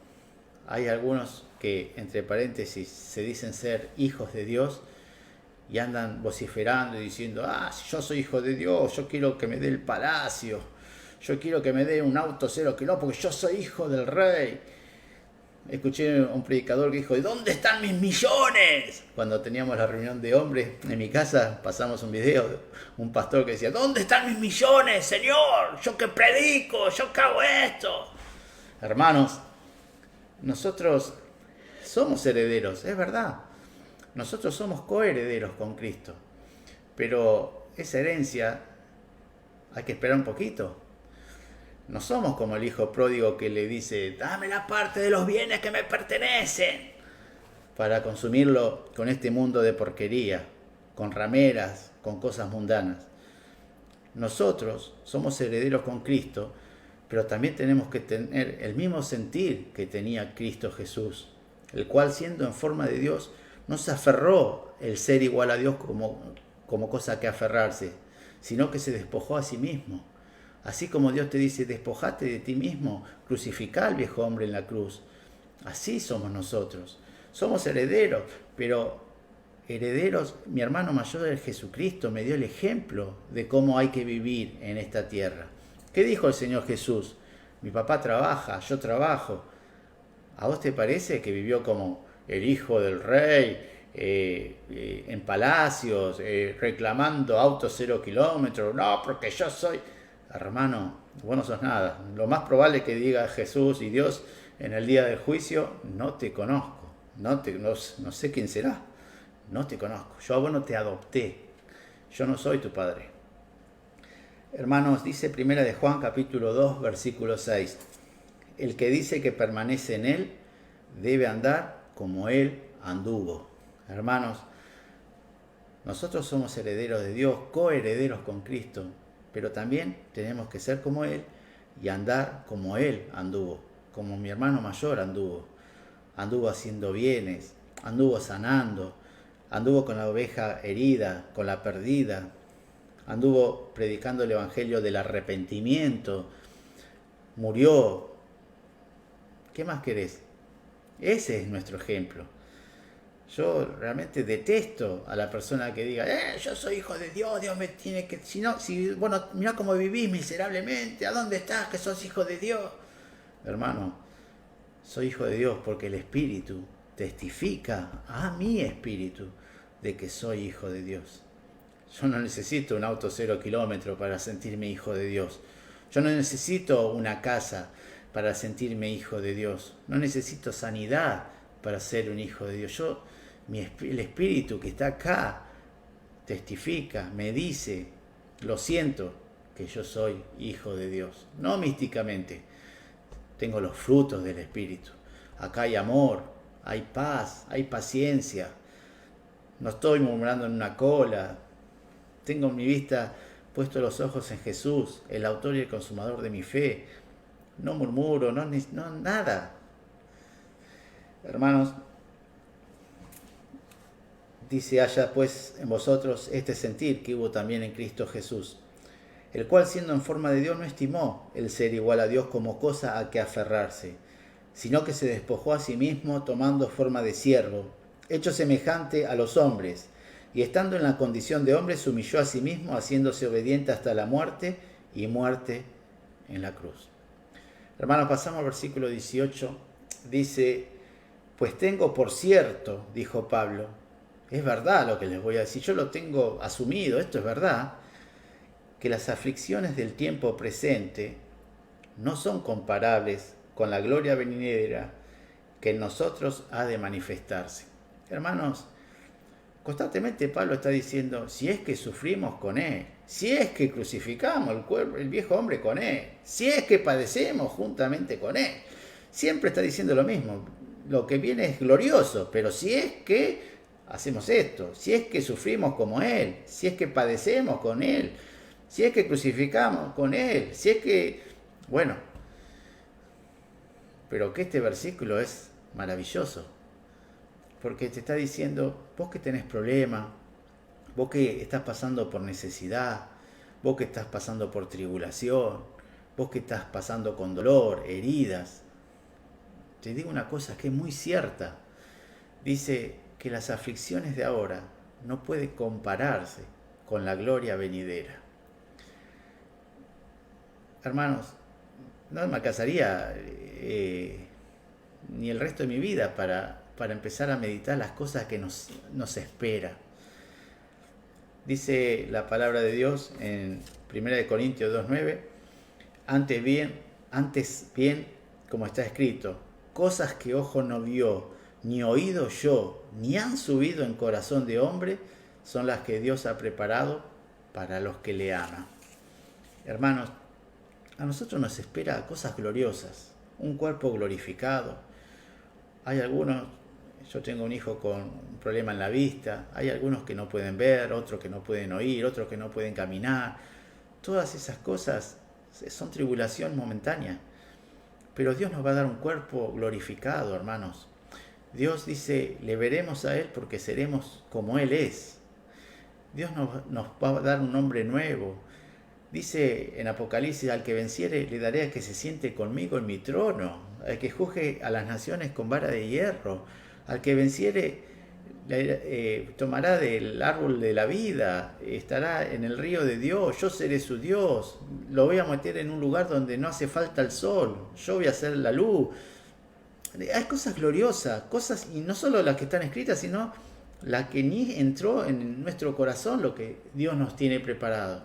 Hay algunos que, entre paréntesis, se dicen ser hijos de Dios y andan vociferando y diciendo, si yo soy hijo de Dios, yo quiero que me dé el palacio, yo quiero que me dé un auto 0 kilómetros porque yo soy hijo del rey. Escuché a un predicador que dijo, ¿y dónde están mis millones? Cuando teníamos la reunión de hombres en mi casa, pasamos un video, un pastor que decía, ¿dónde están mis millones, Señor? Yo que predico, yo que hago esto. Hermanos, nosotros somos herederos, es verdad. Nosotros somos coherederos con Cristo. Pero esa herencia hay que esperar un poquito. No somos como el hijo pródigo que le dice, dame la parte de los bienes que me pertenecen, para consumirlo con este mundo de porquería, con rameras, con cosas mundanas. Nosotros somos herederos con Cristo, pero también tenemos que tener el mismo sentir que tenía Cristo Jesús, el cual, siendo en forma de Dios, no se aferró el ser igual a Dios como cosa que aferrarse, sino que se despojó a sí mismo. Así como Dios te dice, despojate de ti mismo, crucificá al viejo hombre en la cruz. Así somos nosotros. Somos herederos, pero herederos, mi hermano mayor es Jesucristo, me dio el ejemplo de cómo hay que vivir en esta tierra. ¿Qué dijo el Señor Jesús? Mi papá trabaja, yo trabajo. ¿A vos te parece que vivió como el hijo del rey, en palacios, reclamando autos 0 kilómetros? No, porque yo soy... Hermano, vos no sos nada. Lo más probable es que diga Jesús y Dios en el día del juicio, no te conozco, no sé quién será, no te conozco. Yo a vos no te adopté, yo no soy tu padre. Hermanos, dice 1 de Juan capítulo 2, versículo 6. El que dice que permanece en él debe andar como él anduvo. Hermanos, nosotros somos herederos de Dios, coherederos con Cristo, pero también tenemos que ser como Él y andar como Él anduvo, como mi hermano mayor anduvo. Anduvo haciendo bienes, anduvo sanando, anduvo con la oveja herida, con la perdida, anduvo predicando el evangelio del arrepentimiento, murió. ¿Qué más querés? Ese es nuestro ejemplo. Yo realmente detesto a la persona que diga, yo soy hijo de Dios, Dios me tiene que... Bueno, mirá cómo vivís miserablemente, ¿a dónde estás que sos hijo de Dios? Hermano, soy hijo de Dios porque el Espíritu testifica a mi espíritu de que soy hijo de Dios. Yo no necesito un auto 0 kilómetros para sentirme hijo de Dios. Yo no necesito una casa para sentirme hijo de Dios. No necesito sanidad para ser un hijo de Dios. El Espíritu que está acá testifica, me dice, lo siento, que yo soy hijo de Dios. No místicamente, tengo los frutos del Espíritu. Acá hay amor, hay paz, hay paciencia. No estoy murmurando en una cola. Tengo mi vista puesto los ojos en Jesús, el autor y el consumador de mi fe. No murmuro, no nada. Hermanos, dice, haya pues en vosotros este sentir que hubo también en Cristo Jesús, el cual siendo en forma de Dios no estimó el ser igual a Dios como cosa a que aferrarse, sino que se despojó a sí mismo tomando forma de siervo, hecho semejante a los hombres, y estando en la condición de hombre se humilló a sí mismo, haciéndose obediente hasta la muerte y muerte en la cruz. Hermanos, pasamos al versículo 18, dice, pues tengo por cierto, dijo Pablo, es verdad lo que les voy a decir, yo lo tengo asumido, esto es verdad, que las aflicciones del tiempo presente no son comparables con la gloria venidera que en nosotros ha de manifestarse. Hermanos, constantemente Pablo está diciendo, si es que sufrimos con Él, si es que crucificamos el viejo hombre con Él, si es que padecemos juntamente con Él, siempre está diciendo lo mismo, lo que viene es glorioso, pero si es que hacemos esto, si es que sufrimos como Él, si es que padecemos con Él, si es que crucificamos con Él, si es que, bueno, pero que este versículo es maravilloso, porque te está diciendo, vos que tenés problemas, vos que estás pasando por necesidad, vos que estás pasando por tribulación, vos que estás pasando con dolor, heridas, te digo una cosa que es muy cierta. Dice que las aflicciones de ahora no pueden compararse con la gloria venidera. Hermanos, no me alcanzaría ni el resto de mi vida para empezar a meditar las cosas que nos espera. Dice la palabra de Dios en 1 Corintios 2:9, antes bien, como está escrito, cosas que ojo no vio, ni oído yo, ni han subido en corazón de hombre, son las que Dios ha preparado para los que le aman. Hermanos, a nosotros nos espera cosas gloriosas, un cuerpo glorificado. Hay algunos, yo tengo un hijo con un problema en la vista, hay algunos que no pueden ver, otros que no pueden oír, otros que no pueden caminar. Todas esas cosas son tribulación momentánea, pero Dios nos va a dar un cuerpo glorificado, hermanos. Dios dice, le veremos a Él porque seremos como Él es. Dios nos va a dar un nombre nuevo. Dice en Apocalipsis, al que venciere le daré a que se siente conmigo en mi trono, al que juzgue a las naciones con vara de hierro, al que venciere tomará del árbol de la vida, estará en el río de Dios, yo seré su Dios, lo voy a meter en un lugar donde no hace falta el sol, yo voy a ser la luz. Hay cosas gloriosas, cosas, y no solo las que están escritas, sino la que ni entró en nuestro corazón, lo que Dios nos tiene preparado.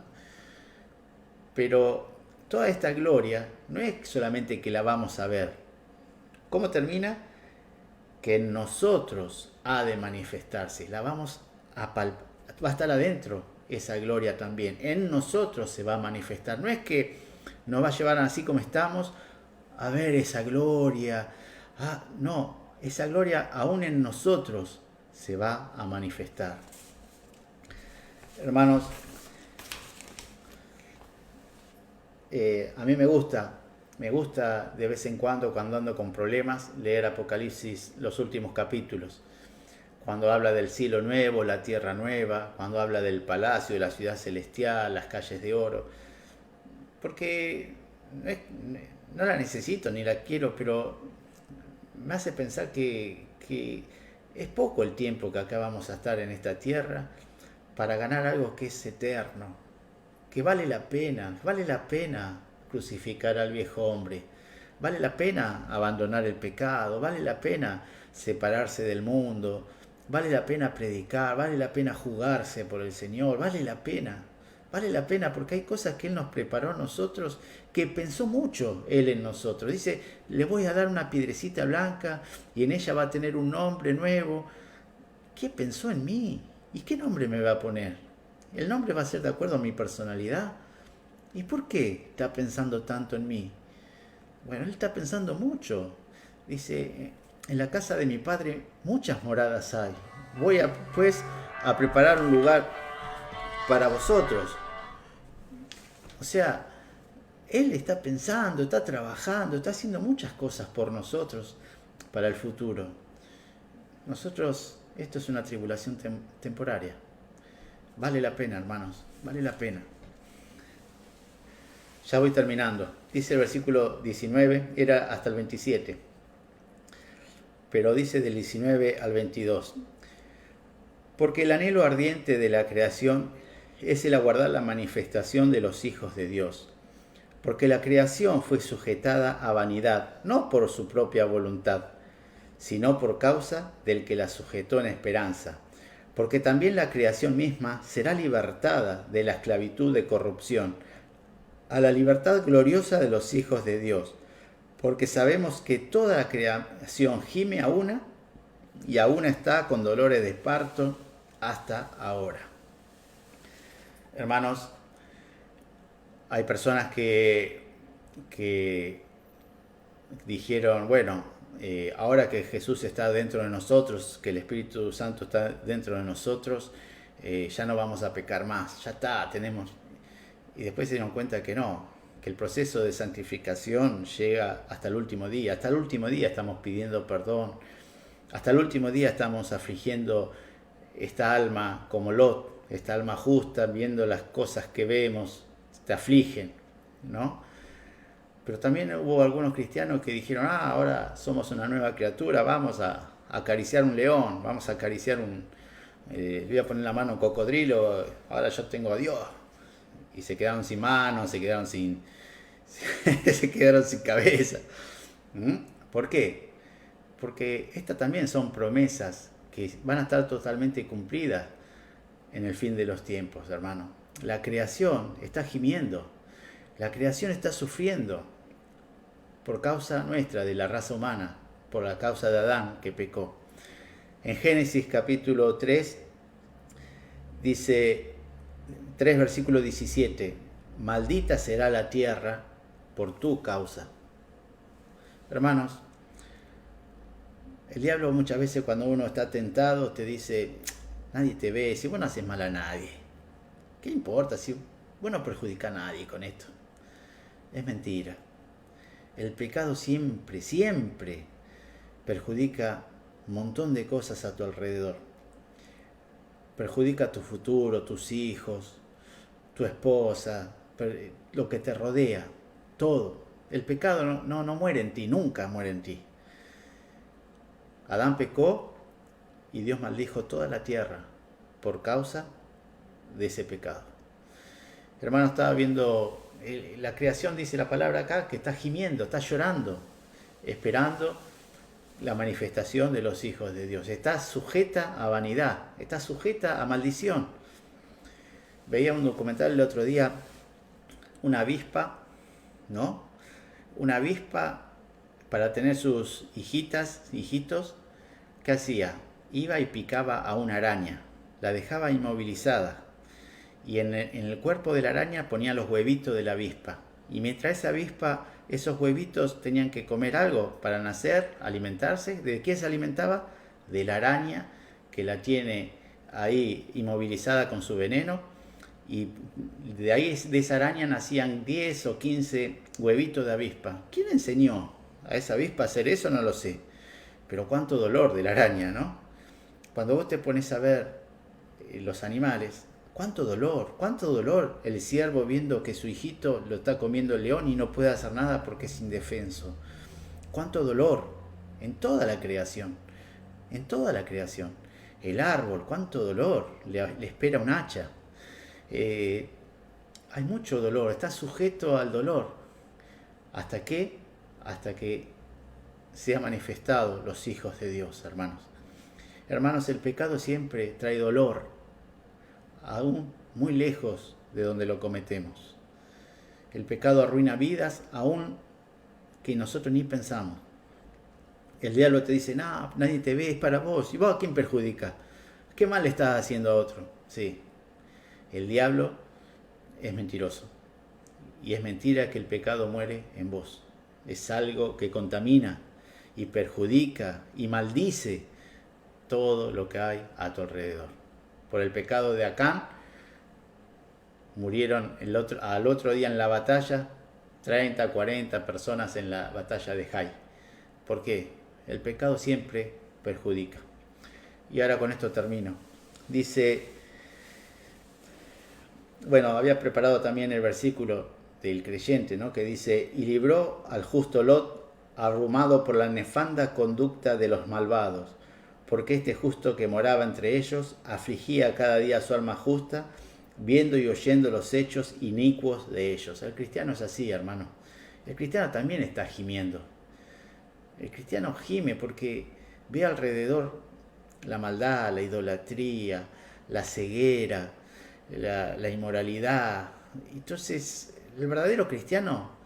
Pero toda esta gloria no es solamente que la vamos a ver. ¿Cómo termina? Que en nosotros ha de manifestarse. La vamos a palpar. Va a estar adentro esa gloria también. En nosotros se va a manifestar. No es que nos va a llevar así como estamos a ver esa gloria. No, esa gloria aún en nosotros se va a manifestar. Hermanos, a mí me gusta de vez en cuando ando con problemas, leer Apocalipsis, los últimos capítulos, cuando habla del cielo nuevo, la tierra nueva, cuando habla del palacio, de la ciudad celestial, las calles de oro, porque no la necesito ni la quiero, pero me hace pensar que es poco el tiempo que acá vamos a estar en esta tierra para ganar algo que es eterno, que vale la pena crucificar al viejo hombre, vale la pena abandonar el pecado, vale la pena separarse del mundo, vale la pena predicar, vale la pena jugarse por el Señor, vale la pena porque hay cosas que Él nos preparó a nosotros, que pensó mucho Él en nosotros. Dice, le voy a dar una piedrecita blanca y en ella va a tener un nombre nuevo. ¿Qué pensó en mí? ¿Y qué nombre me va a poner? ¿El nombre va a ser de acuerdo a mi personalidad? ¿Y por qué está pensando tanto en mí? Bueno, Él está pensando mucho. Dice, en la casa de mi Padre muchas moradas hay. Voy pues a preparar un lugar para vosotros. O sea, Él está pensando, está trabajando, está haciendo muchas cosas por nosotros para el futuro. Nosotros, esto es una tribulación temporaria. Vale la pena, hermanos, vale la pena. Ya voy terminando. Dice el versículo 19, era hasta el 27. Pero dice del 19 al 22. Porque el anhelo ardiente de la creación es el aguardar la manifestación de los hijos de Dios. Porque la creación fue sujetada a vanidad, no por su propia voluntad, sino por causa del que la sujetó en esperanza. Porque también la creación misma será libertada de la esclavitud de corrupción, a la libertad gloriosa de los hijos de Dios. Porque sabemos que toda la creación gime a una, y aún está con dolores de parto hasta ahora. Hermanos, hay personas que dijeron, bueno, ahora que Jesús está dentro de nosotros, que el Espíritu Santo está dentro de nosotros, ya no vamos a pecar más, ya está, tenemos. Y después se dieron cuenta que no, que el proceso de santificación llega hasta el último día. Hasta el último día estamos pidiendo perdón. Hasta el último día estamos afligiendo esta alma como Lot, esta alma justa, viendo las cosas que vemos, te afligen, ¿no? Pero también hubo algunos cristianos que dijeron, ahora somos una nueva criatura, vamos a acariciar un león, vamos a acariciar voy a poner la mano a un cocodrilo, ahora yo tengo a Dios. Y se quedaron sin manos, se quedaron sin cabeza. ¿Por qué? Porque estas también son promesas que van a estar totalmente cumplidas en el fin de los tiempos, hermano. La creación está gimiendo, la creación está sufriendo por causa nuestra, de la raza humana, por la causa de Adán que pecó. En Génesis capítulo 3 dice 3 versículo 17, maldita será la tierra por tu causa. Hermanos, el diablo muchas veces cuando uno está tentado te dice, nadie te ve, si vos no haces mal a nadie, ¿qué importa si vos no perjudicás a nadie con esto? Es mentira. El pecado siempre, siempre perjudica un montón de cosas a tu alrededor. Perjudica tu futuro, tus hijos, tu esposa, lo que te rodea, todo. El pecado no muere en ti, nunca muere en ti. Adán pecó y Dios maldijo toda la tierra por causa de ese pecado. Hermano, estaba viendo, la creación dice la palabra acá, que está gimiendo, está llorando, esperando la manifestación de los hijos de Dios. Está sujeta a vanidad, está sujeta a maldición. Veía un documental el otro día, una avispa, ¿no? Una avispa, para tener sus hijitos, ¿qué hacía? Iba y picaba a una araña, la dejaba inmovilizada, y en el cuerpo de la araña ponía los huevitos de la avispa. Y mientras esa avispa, esos huevitos tenían que comer algo para nacer, alimentarse. ¿De qué se alimentaba? De la araña, que la tiene ahí inmovilizada con su veneno. Y de ahí, de esa araña, nacían 10 o 15 huevitos de avispa. ¿Quién enseñó a esa avispa a hacer eso? No lo sé. Pero cuánto dolor de la araña, ¿no? Cuando vos te pones a ver los animales, cuánto dolor el ciervo viendo que su hijito lo está comiendo el león y no puede hacer nada porque es indefenso. Cuánto dolor en toda la creación, en toda la creación. El árbol, cuánto dolor le espera un hacha. Hay mucho dolor, está sujeto al dolor. ¿Hasta qué? Hasta que sea manifestado los hijos de Dios, hermanos. Hermanos, el pecado siempre trae dolor, aún muy lejos de donde lo cometemos. El pecado arruina vidas, aún que nosotros ni pensamos. El diablo te dice, no, nadie te ve, es para vos. ¿Y vos a quién perjudica? ¿Qué mal le estás haciendo a otro? Sí, el diablo es mentiroso. Y es mentira que el pecado muere en vos. Es algo que contamina y perjudica y maldice todo lo que hay a tu alrededor. Por el pecado de Acán, murieron al otro día en la batalla 30, 40 personas en la batalla de Jai. ¿Por qué? El pecado siempre perjudica. Y ahora con esto termino. Dice, bueno, había preparado también el versículo del creyente, ¿no? Que dice, y libró al justo Lot, abrumado por la nefanda conducta de los malvados, porque este justo que moraba entre ellos afligía cada día a su alma justa, viendo y oyendo los hechos inicuos de ellos. El cristiano es así, hermano. El cristiano también está gimiendo. El cristiano gime porque ve alrededor la maldad, la idolatría, la ceguera, la inmoralidad. Entonces, el verdadero cristiano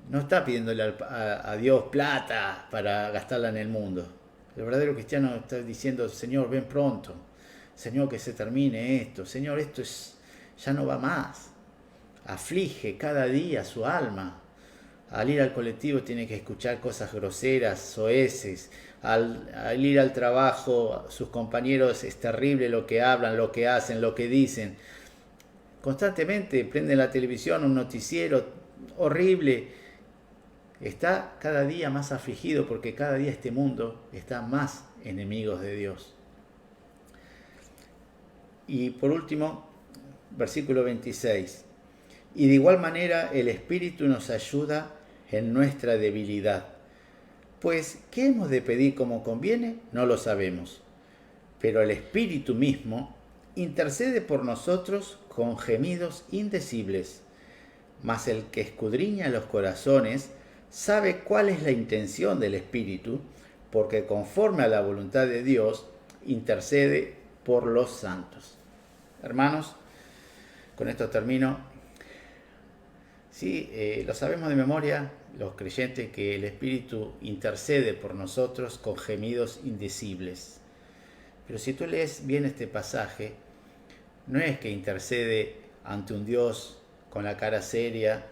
no está pidiéndole a Dios plata para gastarla en el mundo. El verdadero cristiano está diciendo, Señor, ven pronto. Señor, que se termine esto. Señor, esto ya no va más. Aflige cada día su alma. Al ir al colectivo tiene que escuchar cosas groseras, soeces. Al ir al trabajo, sus compañeros, es terrible lo que hablan, lo que hacen, lo que dicen. Constantemente prende la televisión, un noticiero, horrible. Está cada día más afligido porque cada día este mundo está más enemigos de Dios. Y por último, versículo 26. Y de igual manera el Espíritu nos ayuda en nuestra debilidad. Pues, ¿qué hemos de pedir como conviene? No lo sabemos. Pero el Espíritu mismo intercede por nosotros con gemidos indecibles. Mas el que escudriña los corazones sabe cuál es la intención del Espíritu, porque conforme a la voluntad de Dios intercede por los santos. Hermanos, con esto termino. Sí, lo sabemos de memoria los creyentes que el Espíritu intercede por nosotros con gemidos indecibles. Pero si tú lees bien este pasaje, no es que intercede ante un Dios con la cara seria,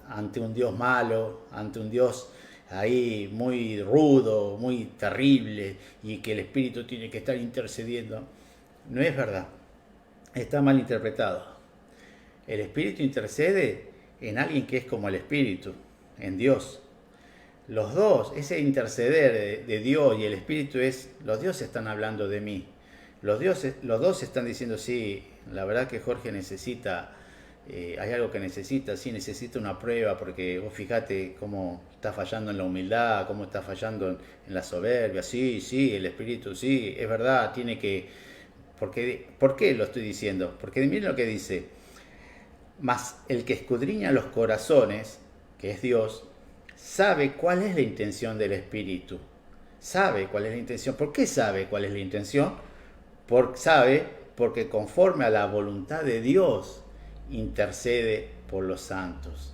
ante un Dios malo, ante un Dios ahí muy rudo, muy terrible, y que el Espíritu tiene que estar intercediendo. No es verdad, está mal interpretado. El Espíritu intercede en alguien que es como el Espíritu, en Dios. Los dos, ese interceder de Dios y el Espíritu es, los dioses están hablando de mí. Los dos están diciendo, sí, la verdad que Jorge necesita, hay algo que necesita, sí, necesita una prueba, porque vos fíjate cómo está fallando en la humildad, cómo está fallando en la soberbia, sí, el Espíritu, sí, es verdad, tiene que... ¿Por qué lo estoy diciendo? Porque miren lo que dice, mas el que escudriña los corazones, que es Dios, sabe cuál es la intención del Espíritu. Sabe cuál es la intención. ¿Por qué sabe cuál es la intención? Porque conforme a la voluntad de Dios intercede por los santos.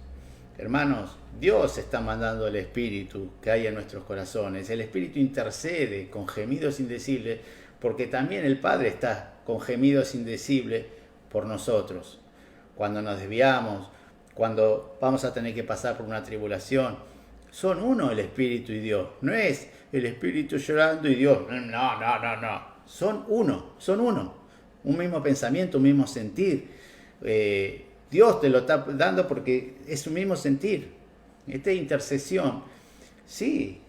Hermanos, Dios está mandando el Espíritu que hay en nuestros corazones. El Espíritu intercede con gemidos indecibles porque también el Padre está con gemidos indecibles por nosotros. Cuando nos desviamos, cuando vamos a tener que pasar por una tribulación, son uno el Espíritu y Dios. No es el Espíritu llorando y Dios. No. Son uno. Un mismo pensamiento, un mismo sentir. Dios te lo está dando porque es un mismo sentir. Esta intercesión, sí,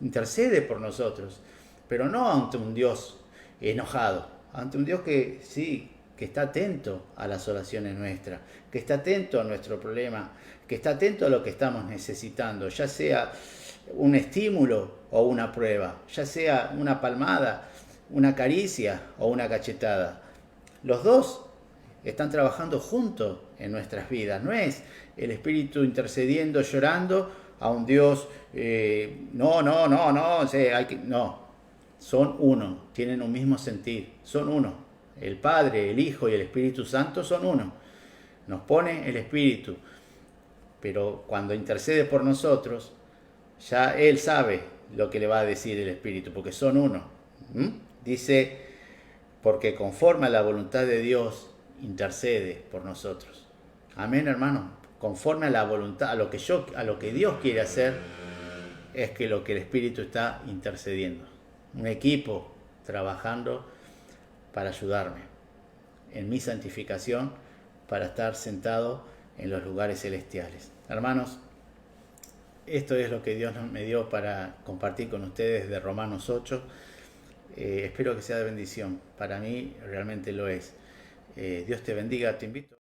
intercede por nosotros, pero no ante un Dios enojado, ante un Dios que sí, que está atento a las oraciones nuestras, que está atento a nuestro problema, que está atento a lo que estamos necesitando, ya sea un estímulo o una prueba, ya sea una palmada, una caricia o una cachetada. Los dos están trabajando juntos en nuestras vidas. No es el Espíritu intercediendo, llorando a un Dios, no. Son uno, tienen un mismo sentir, son uno. El Padre, el Hijo y el Espíritu Santo son uno. Nos pone el Espíritu, pero cuando intercede por nosotros, ya Él sabe lo que le va a decir el Espíritu, porque son uno. Dice, porque conforme a la voluntad de Dios, intercede por nosotros. Amén, hermano. Conforme a la voluntad, a lo que Dios quiere hacer, es que lo que el Espíritu está intercediendo. Un equipo trabajando para ayudarme en mi santificación, para estar sentado en los lugares celestiales. Hermanos, esto es lo que Dios me dio para compartir con ustedes de Romanos 8. Espero que sea de bendición. Para mí realmente lo es. Dios te bendiga, te invito.